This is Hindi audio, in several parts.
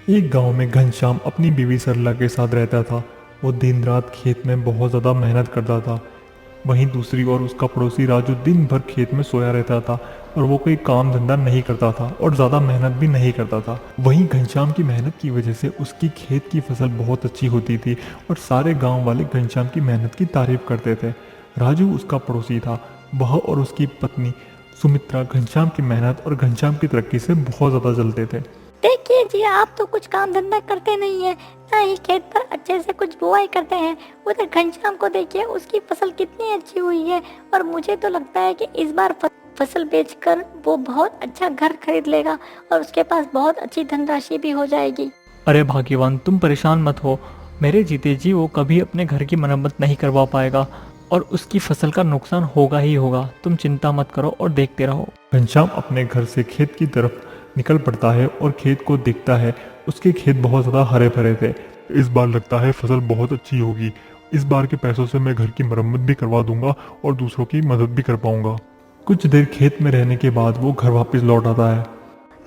एक गांव में घनश्याम अपनी बीवी सरला के साथ रहता था। वो दिन रात खेत में बहुत ज़्यादा मेहनत करता था। वहीं दूसरी ओर उसका पड़ोसी राजू दिन भर खेत में सोया रहता था और वो कोई काम धंधा नहीं करता था और ज़्यादा मेहनत भी नहीं करता था। वहीं घनश्याम की मेहनत की वजह से उसकी खेत की फसल बहुत अच्छी होती थी और सारे गांव वाले घनश्याम की मेहनत की तारीफ करते थे। राजू उसका पड़ोसी था। वह और उसकी पत्नी सुमित्रा घनश्याम की मेहनत और घनश्याम की तरक्की से बहुत ज़्यादा जलते थे। देखिए जी, आप तो कुछ काम धंधा करते नहीं है, ना ही खेत पर अच्छे से कुछ बुआई करते हैं। उधर घनश्याम को देखिए, उसकी फसल कितनी अच्छी हुई है और मुझे तो लगता है कि इस बार फसल बेचकर वो बहुत अच्छा घर खरीद लेगा और उसके पास बहुत अच्छी धनराशि भी हो जाएगी। अरे भाग्यवान, तुम परेशान मत हो। मेरे जीते जी वो कभी अपने घर की मरम्मत नहीं करवा पाएगा और उसकी फसल का नुकसान होगा ही होगा। तुम चिंता मत करो और देखते रहो। घनश्याम अपने घर से खेत की तरफ निकल पड़ता है और खेत को देखता है। उसके खेत बहुत ज़्यादा हरे भरे थे। इस बार लगता है फसल बहुत अच्छी होगी। इस बार के पैसों से मैं घर की मरम्मत भी करवा दूंगा और दूसरों की मदद भी कर पाऊंगा। कुछ देर खेत में रहने के बाद वो घर वापस लौट आता है।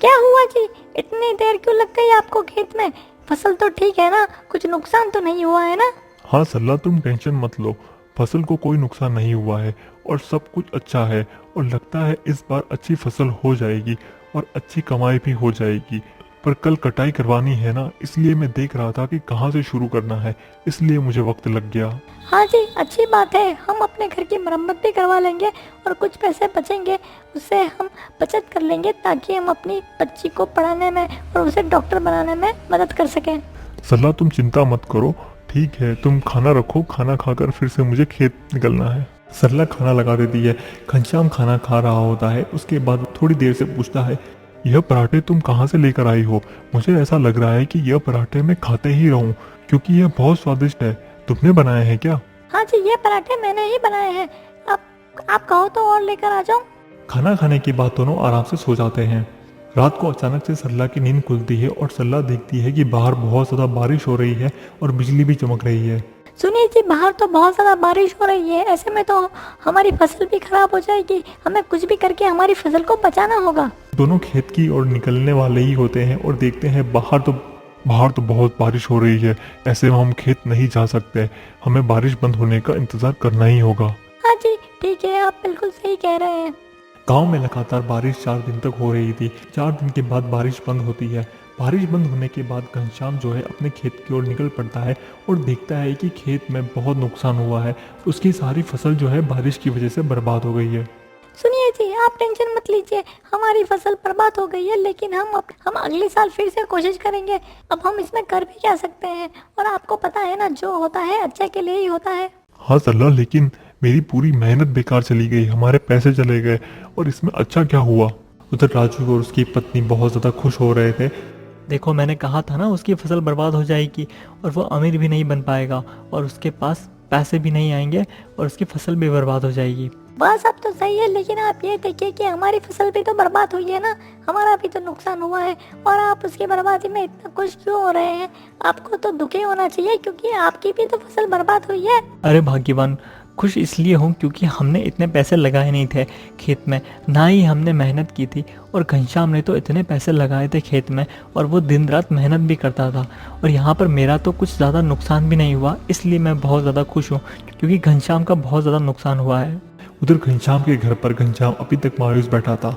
क्या हुआ जी, इतनी देर क्यों लग गई आपको खेत में? फसल तो ठीक है ना, कुछ नुकसान तो नहीं हुआ है ना? हाँ सरला, तुम टेंशन मत लो। फसल को कोई नुकसान नहीं हुआ है और सब कुछ अच्छा है और लगता है इस बार अच्छी फसल हो जाएगी और अच्छी कमाई भी हो जाएगी। पर कल कटाई करवानी है ना, इसलिए मैं देख रहा था कि कहाँ से शुरू करना है, इसलिए मुझे वक्त लग गया। हाँ जी, अच्छी बात है। हम अपने घर की मरम्मत भी करवा लेंगे और कुछ पैसे बचेंगे, उससे हम बचत कर लेंगे ताकि हम अपनी बच्ची को पढ़ाने में और उसे डॉक्टर बनाने में मदद कर सकें। सरला, तुम चिंता मत करो। ठीक है, तुम खाना रखो, खाना खाकर फिर से मुझे खेत निकलना है। सरला खाना लगा देती है। घनश्याम खाना खा रहा होता है। उसके बाद थोड़ी देर से पूछता है, यह पराठे तुम कहाँ से लेकर आई हो? मुझे ऐसा लग रहा है कि यह पराठे मैं खाते ही रहूं, क्योंकि यह बहुत स्वादिष्ट है। तुमने बनाए हैं क्या? हाँ जी, ये पराठे मैंने ही बनाए हैं। आप कहो तो और लेकर आ जाऊं? खाना खाने के बाद दोनों आराम से सो जाते हैं। रात को अचानक से सरला की नींद खुलती है और सरला देखती है कि बाहर बहुत ज़्यादा बारिश हो रही है और बिजली भी चमक रही है। सुनिए जी, बाहर तो बहुत ज़्यादा बारिश हो रही है, ऐसे में तो हमारी फसल भी खराब हो जाएगी। हमें कुछ भी करके हमारी फसल को बचाना होगा। दोनों खेत की ओर निकलने वाले ही होते हैं और देखते हैं बाहर तो बहुत बारिश हो रही है। ऐसे में हम खेत नहीं जा सकते। हमें बारिश बंद होने का इंतजार करना ही होगा। हाँ जी, ठीक है, आप बिल्कुल सही कह रहे हैं। गांव में लगातार बारिश 4 दिन तक हो रही थी। 4 दिन के बाद बारिश बंद होती है। बारिश बंद होने के बाद घनश्याम जो है अपने खेत की ओर निकल पड़ता है और देखता है कि खेत में बहुत नुकसान हुआ है। उसकी सारी फसल जो है बारिश की वजह से बर्बाद हो गई है। सुनिए जी, आप टेंशन मत लीजिए। हमारी फसल बर्बाद हो गई है, लेकिन हम अगले साल फिर से कोशिश करेंगे। अब हम इसमें कर भी क्या सकते हैं? और आपको पता है ना, जो होता है अच्छे के लिए ही होता है। हाँ सरला, लेकिन मेरी पूरी मेहनत बेकार चली गई, हमारे पैसे चले गए और इसमें अच्छा क्या हुआ? उधर राजू और उसकी पत्नी बहुत ज़्यादा खुश हो रहे थे। देखो, मैंने कहा था ना उसकी फसल बर्बाद हो जाएगी और वो अमीर भी नहीं बन पाएगा और उसके पास पैसे भी नहीं आएंगे और उसकी फसल भी बर्बाद हो जाएगी। बस अब तो सही है, लेकिन आप ये देखिए कि हमारी फसल भी तो बर्बाद हुई है ना, हमारा भी तो नुकसान हुआ है। और आप उसकी बर्बादी में इतना खुश क्यों हो रहे हैं? आपको तो दुखी होना चाहिए, क्योंकि आपकी भी तो फसल बर्बाद हुई है। अरे भाग्यवान, खुश इसलिए हूँ क्योंकि हमने इतने पैसे लगाए नहीं थे खेत में, ना ही हमने मेहनत की थी। और घनश्याम ने तो इतने पैसे लगाए थे खेत में और वो दिन रात मेहनत भी करता था। और यहाँ पर मेरा तो कुछ ज़्यादा नुकसान भी नहीं हुआ, इसलिए मैं बहुत ज़्यादा खुश हूँ क्योंकि घनश्याम का बहुत ज़्यादा नुकसान हुआ है। उधर घनश्याम के घर पर घनश्याम अभी तक मायूस बैठा था।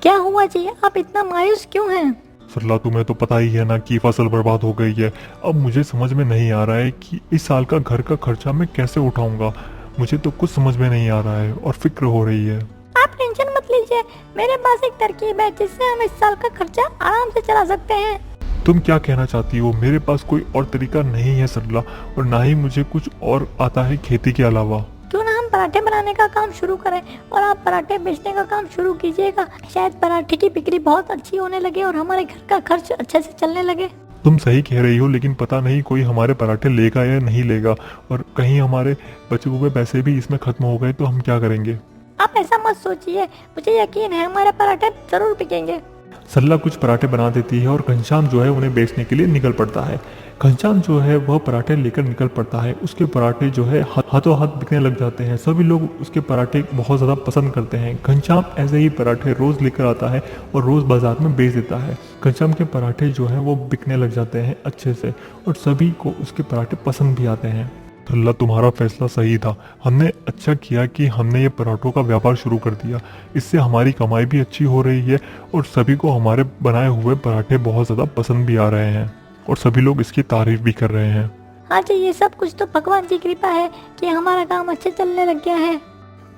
क्या हुआ जी, आप इतना मायूस क्यों हैं? सरला, तुम्हें तो पता ही है ना कि फसल बर्बाद हो गई है। अब मुझे समझ में नहीं आ रहा है कि इस साल का घर का खर्चा मैं कैसे उठाऊंगा। मुझे तो कुछ समझ में नहीं आ रहा है और फिक्र हो रही है। आप टेंशन मत लीजिए, मेरे पास एक तरकीब है जिससे हम इस साल का खर्चा आराम से चला सकते हैं। तुम क्या कहना चाहती हो? मेरे पास कोई और तरीका नहीं है सरला, और ना ही मुझे कुछ और आता है खेती के अलावा। क्यों ना हम पराठे बनाने का काम शुरू करें और आप पराठे बेचने का काम शुरू कीजिएगा। शायद पराठे की बिक्री बहुत अच्छी होने लगे और हमारे घर का खर्च अच्छे से चलने लगे। तुम सही कह रही हो, लेकिन पता नहीं कोई हमारे पराठे लेगा या नहीं लेगा, और कहीं हमारे बचे हुए पैसे भी इसमें खत्म हो गए तो हम क्या करेंगे? आप ऐसा मत सोचिए, मुझे यकीन है हमारे पराठे जरूर बिकेंगे। सरला कुछ पराठे बना देती है और घनश्याम जो है उन्हें बेचने के लिए निकल पड़ता है। घनश्याम जो है वह पराठे लेकर निकल पड़ता है। उसके पराठे जो है हाथों हाथ बिकने लग जाते हैं। सभी लोग उसके पराठे बहुत ज़्यादा पसंद करते हैं। घनश्याम ऐसे ही पराठे रोज़ लेकर आता है और रोज़ बाजार में बेच देता है। घनश्याम के पराठे जो है वो बिकने लग जाते हैं अच्छे से और सभी को उसके पराठे पसंद भी आते हैं। सरला, तुम्हारा फैसला सही था। हमने अच्छा किया कि हमने ये पराठों का व्यापार शुरू कर दिया। इससे हमारी कमाई भी अच्छी हो रही है और सभी को हमारे बनाए हुए पराठे बहुत ज़्यादा पसंद भी आ रहे हैं और सभी लोग इसकी तारीफ भी कर रहे हैं। हाँ जी, ये सब कुछ तो भगवान की कृपा है कि हमारा काम अच्छे चलने लग गया है।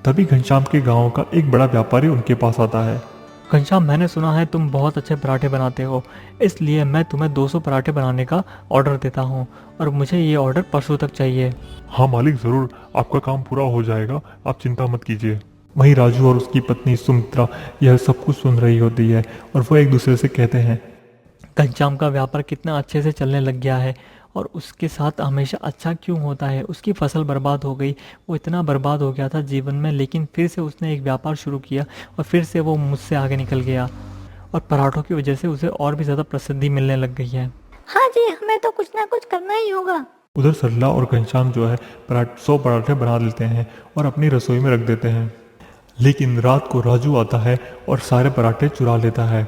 तभी घनश्याम के गांव का एक बड़ा व्यापारी उनके पास आता है। घनश्याम, मैंने सुना है तुम बहुत अच्छे पराठे बनाते हो, इसलिए मैं तुम्हें 200 पराठे बनाने का ऑर्डर देता हूँ और मुझे ये ऑर्डर परसों तक चाहिए। हाँ मालिक, ज़रूर आपका काम पूरा हो जाएगा, आप चिंता मत कीजिए। वहीं राजू और उसकी पत्नी सुमित्रा यह सब कुछ सुन रही होती है और वो एक दूसरे से कहते हैं, घनश्याम का व्यापार कितना अच्छे से चलने लग गया है और उसके साथ हमेशा अच्छा क्यों होता है। उसकी फसल बर्बाद हो गई, वो इतना बर्बाद हो गया था जीवन में, लेकिन फिर से उसने एक व्यापार शुरू किया और फिर से वो मुझसे आगे निकल गया और पराठों की वजह से उसे और भी ज़्यादा प्रसिद्धि मिलने लग गई है। हाँ जी, हमें तो कुछ ना कुछ करना ही होगा। उधर सरला और घनश्याम जो है 100 पराठे बना लेते हैं और अपनी रसोई में रख देते हैं। लेकिन रात को राजू आता है और सारे पराठे चुरा लेता है।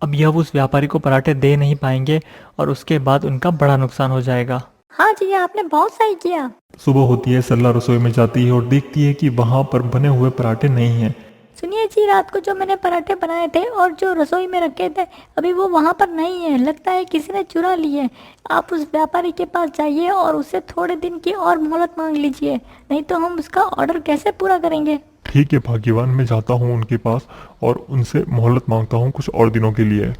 अब यह उस व्यापारी को पराठे दे नहीं पाएंगे और उसके बाद उनका बड़ा नुकसान हो जाएगा। हाँ जी, आपने बहुत सही किया। सुबह होती है, सरला रसोई में जाती है और देखती है कि वहाँ पर बने हुए पराठे नहीं हैं। सुनिए जी, रात को जो मैंने पराठे बनाए थे और जो रसोई में रखे थे अभी वो वहाँ पर नहीं है। लगता है किसी ने चुरा लिए। आप उस व्यापारी के पास जाइए और उससे थोड़े दिन की और मोहलत मांग लीजिए, नहीं तो हम उसका ऑर्डर कैसे पूरा करेंगे। ठीक है भाग्यवान, मैं जाता हूँ उनके पास और उनसे मोहलत मांगता हूँ कुछ और दिनों के लिए।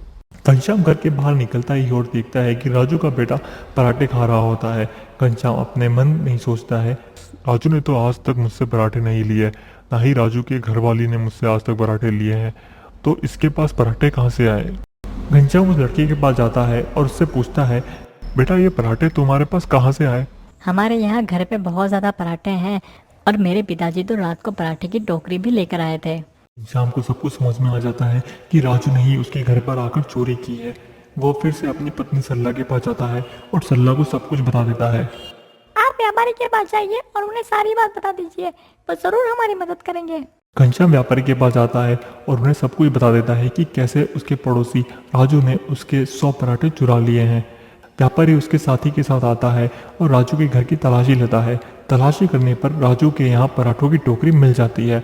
घनश्याम घर के बाहर निकलता ही और देखता है कि राजू का बेटा पराठे खा रहा होता है। घनश्याम अपने मन में सोचता है, राजू ने तो आज तक मुझसे पराठे नहीं लिए, ना ही राजू के घरवाली ने मुझसे आज तक पराठे लिए हैं, तो इसके पास पराठे कहाँ से आए। घनश्याम उस लड़के के पास जाता है और उससे पूछता है, बेटा ये पराठे तुम्हारे पास कहाँ से आए। हमारे यहाँ घर पे बहुत ज़्यादा पराठे हैं और मेरे पिताजी तो रात को पराठे की टोकरी भी लेकर आए थे। घनश्याम को सब कुछ समझ में आ जाता है कि राजू ने ही उसके घर पर आकर चोरी की है। वो फिर से अपनी पत्नी सरला के पास जाता है और सरला को सब कुछ बता देता है। आप व्यापारी के पास जाइए और उन्हें सारी बात बता दीजिए, वो जरूर हमारी मदद करेंगे। घनश्याम व्यापारी के पास जाता है और उन्हें सब कुछ बता देता है कि कैसे उसके पड़ोसी राजू ने उसके 100 पराठे चुरा लिए हैं। व्यापारी उसके साथी के साथ आता है और राजू के घर की तलाशी लेता है। तलाशी करने पर राजू के यहाँ पराठों की टोकरी मिल जाती है।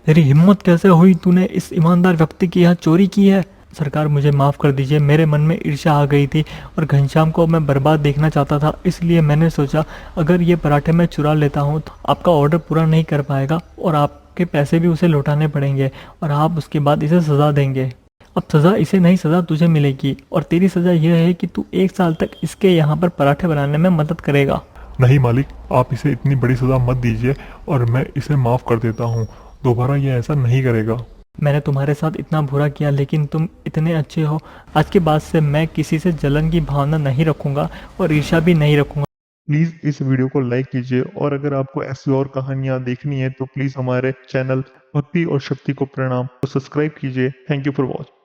तेरी हिम्मत कैसे हुई, तूने इस ईमानदार व्यक्ति की यहाँ चोरी की है। सरकार मुझे माफ़ कर दीजिए, मेरे मन में ईर्ष्या आ गई थी और घनश्याम को मैं बर्बाद देखना चाहता था, इसलिए मैंने सोचा अगर ये पराठे मैं चुरा लेता हूँ तो आपका ऑर्डर पूरा नहीं कर पाएगा और आपके पैसे भी उसे लौटाने पड़ेंगे और आप उसके बाद इसे सज़ा देंगे। अब सज़ा इसे नहीं, सज़ा तुझे मिलेगी और तेरी सज़ा यह है कि तू 1 साल तक इसके यहाँ पर पराठे बनाने में मदद करेगा। नहीं मालिक, आप इसे इतनी बड़ी सज़ा मत दीजिए और मैं इसे माफ़ कर देता हूँ। दोबारा ये ऐसा नहीं करेगा। मैंने तुम्हारे साथ इतना बुरा किया लेकिन तुम इतने अच्छे हो, आज के बाद से मैं किसी से जलन की भावना नहीं रखूँगा और ईर्ष्या भी नहीं रखूँगा। प्लीज़ इस वीडियो को लाइक कीजिए और अगर आपको ऐसी और कहानियाँ देखनी है तो प्लीज़ हमारे चैनल भक्ति और शक्ति को प्रणाम को सब्सक्राइब कीजिए। Thank you for watching.